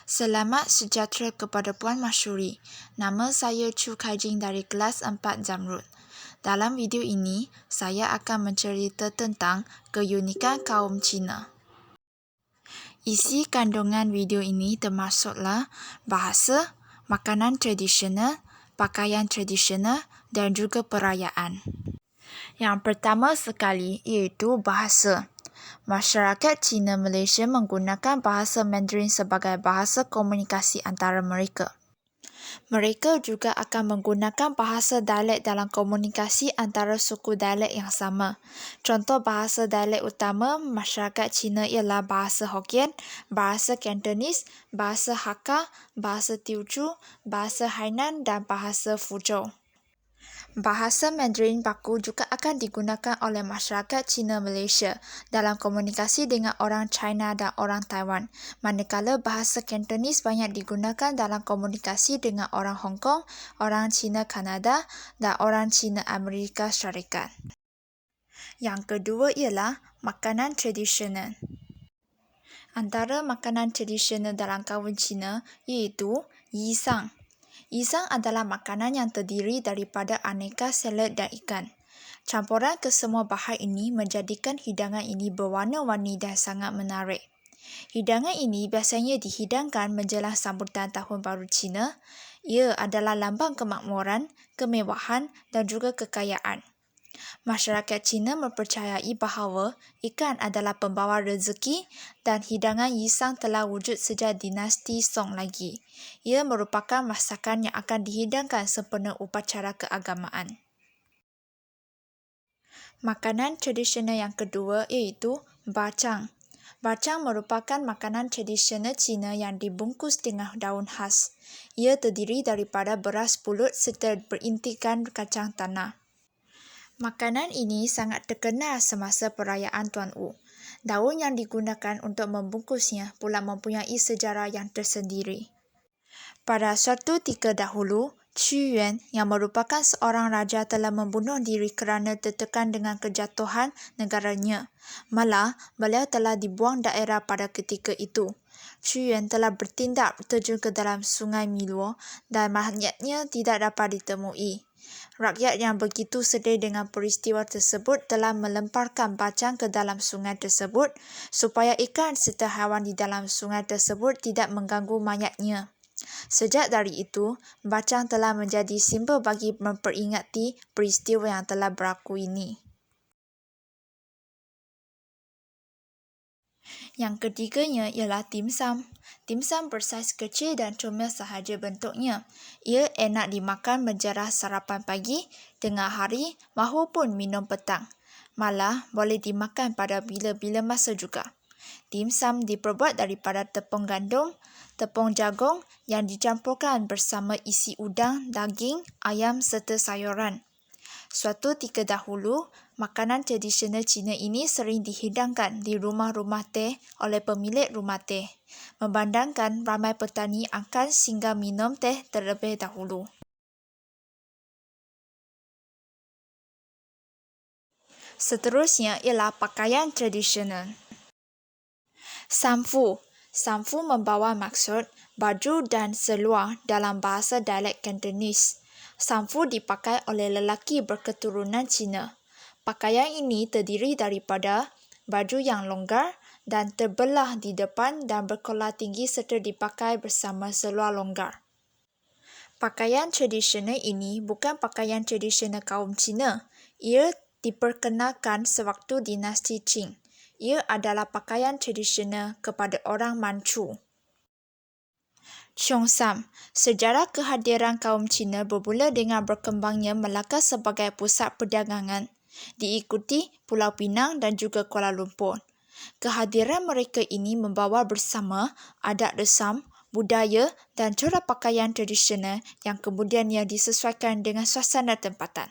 Selamat sejahtera kepada Puan Masyuri. Nama saya Chu Kai-jing dari kelas 4 Zamrud. Dalam video ini, saya akan mencerita tentang keunikan kaum Cina. Isi kandungan video ini termasuklah bahasa, makanan tradisional, pakaian tradisional dan juga perayaan. Yang pertama sekali iaitu bahasa. Masyarakat Cina Malaysia menggunakan bahasa Mandarin sebagai bahasa komunikasi antara mereka. Mereka juga akan menggunakan bahasa dialek dalam komunikasi antara suku dialek yang sama. Contoh bahasa dialek utama masyarakat Cina ialah bahasa Hokkien, bahasa Cantonese, bahasa Hakka, bahasa Teochew, bahasa Hainan dan bahasa Fuzhou. Bahasa Mandarin baku juga akan digunakan oleh masyarakat Cina Malaysia dalam komunikasi dengan orang China dan orang Taiwan, manakala bahasa Cantonese banyak digunakan dalam komunikasi dengan orang Hong Kong, orang Cina Kanada dan orang Cina Amerika Syarikat. Yang kedua ialah makanan tradisional. Antara makanan tradisional dalam kaum Cina iaitu yisang. Yisang adalah makanan yang terdiri daripada aneka salad dan ikan. Campuran kesemua bahan ini menjadikan hidangan ini berwarna-warni dan sangat menarik. Hidangan ini biasanya dihidangkan menjelang sambutan Tahun Baru Cina. Ia adalah lambang kemakmuran, kemewahan dan juga kekayaan. Masyarakat Cina mempercayai bahawa ikan adalah pembawa rezeki dan hidangan yisang telah wujud sejak dinasti Song lagi. Ia merupakan masakan yang akan dihidangkan sempena upacara keagamaan. Makanan tradisional yang kedua iaitu bacang. Bacang merupakan makanan tradisional Cina yang dibungkus dengan daun khas. Ia terdiri daripada beras pulut serta berintikan kacang tanah. Makanan ini sangat terkenal semasa perayaan Tuan U. Daun yang digunakan untuk membungkusnya pula mempunyai sejarah yang tersendiri. Pada suatu ketika dahulu, Qu Yuan yang merupakan seorang raja telah membunuh diri kerana tertekan dengan kejatuhan negaranya. Malah, beliau telah dibuang daerah pada ketika itu. Qu Yuan telah bertindak terjun ke dalam sungai Miluo dan mayatnya tidak dapat ditemui. Rakyat yang begitu sedih dengan peristiwa tersebut telah melemparkan bacang ke dalam sungai tersebut supaya ikan serta haiwan di dalam sungai tersebut tidak mengganggu mayatnya. Sejak dari itu, bacang telah menjadi simbol bagi memperingati peristiwa yang telah berlaku ini. Yang ketiganya ialah dimsum. Dimsum bersaiz kecil dan comel sahaja bentuknya. Ia enak dimakan menjelang sarapan pagi, tengah hari maupun minum petang. Malah boleh dimakan pada bila-bila masa juga. Dimsum diperbuat daripada tepung gandum, tepung jagung yang dicampurkan bersama isi udang, daging, ayam serta sayuran. Suatu ketika dahulu, makanan tradisional Cina ini sering dihidangkan di rumah-rumah teh oleh pemilik rumah teh, memandangkan ramai petani akan singgah minum teh terlebih dahulu. Seterusnya ialah pakaian tradisional. Samfu. Samfu membawa maksud baju dan seluar dalam bahasa dialek Cantonese. Samfu dipakai oleh lelaki berketurunan Cina. Pakaian ini terdiri daripada baju yang longgar dan terbelah di depan dan berkolar tinggi serta dipakai bersama seluar longgar. Pakaian tradisional ini bukan pakaian tradisional kaum Cina. Ia diperkenalkan sewaktu dinasti Qing. Ia adalah pakaian tradisional kepada orang Manchu. Cheongsam. Sejarah kehadiran kaum Cina bermula dengan berkembangnya Melaka sebagai pusat perdagangan, diikuti Pulau Pinang dan juga Kuala Lumpur. Kehadiran mereka ini membawa bersama adat resam, budaya dan corak pakaian tradisional yang kemudian disesuaikan dengan suasana tempatan.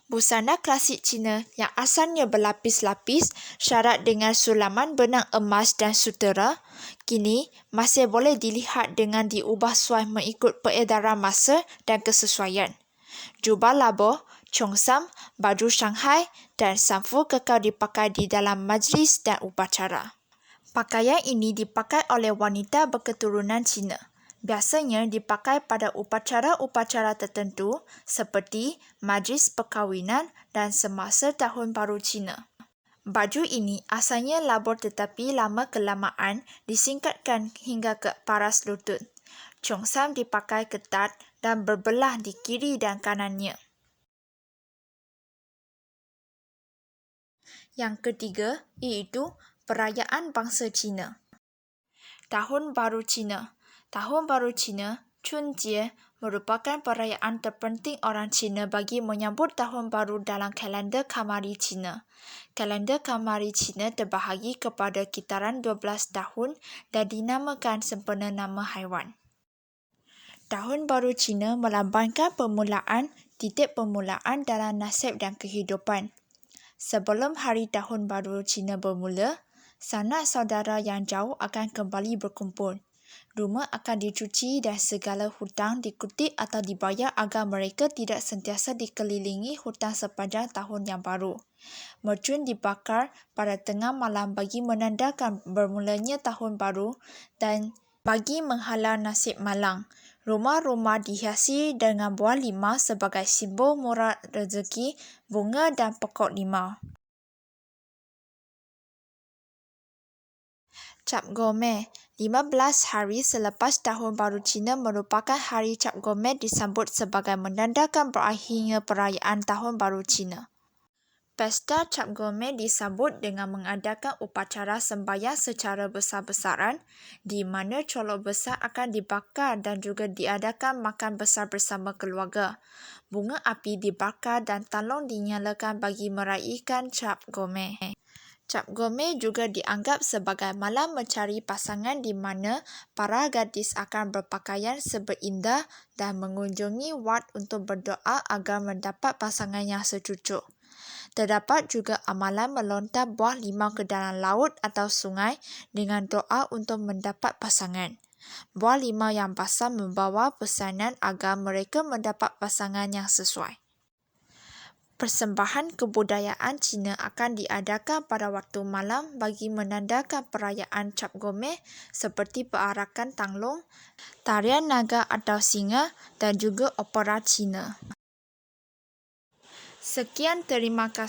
Busana klasik Cina yang asalnya berlapis-lapis syarat dengan sulaman benang emas dan sutera, kini masih boleh dilihat dengan diubah suai mengikut peredaran masa dan kesesuaian. Jubah labuh, cheongsam, baju Shanghai dan samfu kekal dipakai di dalam majlis dan upacara. Pakaian ini dipakai oleh wanita berketurunan Cina. Biasanya dipakai pada upacara-upacara tertentu seperti majlis perkahwinan dan semasa Tahun Baru Cina. Baju ini asalnya labur tetapi lama-kelamaan disingkatkan hingga ke paras lutut. Chongsam dipakai ketat dan berbelah di kiri dan kanannya. Yang ketiga iaitu perayaan bangsa Cina. Tahun Baru Cina. Tahun Baru Cina, Chunjie, merupakan perayaan terpenting orang Cina bagi menyambut Tahun Baru dalam kalender Kamari Cina. Kalender Kamari Cina terbahagi kepada kitaran 12 tahun dan dinamakan sempena nama haiwan. Tahun Baru Cina melambangkan permulaan, titik permulaan dalam nasib dan kehidupan. Sebelum hari Tahun Baru Cina bermula, sanak saudara yang jauh akan kembali berkumpul. Rumah akan dicuci dan segala hutang dikutip atau dibayar agar mereka tidak sentiasa dikelilingi hutang sepanjang tahun yang baru. Mercun dibakar pada tengah malam bagi menandakan bermulanya tahun baru dan bagi menghalau nasib malang. Rumah-rumah dihiasi dengan buah limau sebagai simbol murah rezeki, bunga dan pokok limau. Cap Gome. 15 hari selepas Tahun Baru Cina merupakan hari Cap Gome disambut sebagai menandakan berakhirnya perayaan Tahun Baru Cina. Pesta Cap Gome disambut dengan mengadakan upacara sembahyang secara besar-besaran di mana colok besar akan dibakar dan juga diadakan makan besar bersama keluarga. Bunga api dibakar dan talong dinyalakan bagi meraihkan Cap Gome. Cap Gome juga dianggap sebagai malam mencari pasangan di mana para gadis akan berpakaian seberindah dan mengunjungi wad untuk berdoa agar mendapat pasangan yang secucuk. Terdapat juga amalan melontar buah limau ke dalam laut atau sungai dengan doa untuk mendapat pasangan. Buah limau yang basah membawa pesanan agar mereka mendapat pasangan yang sesuai. Persembahan kebudayaan Cina akan diadakan pada waktu malam bagi menandakan perayaan Cap Gome seperti perarakan tanglong, tarian naga atau singa dan juga opera Cina. Sekian, terima kasih.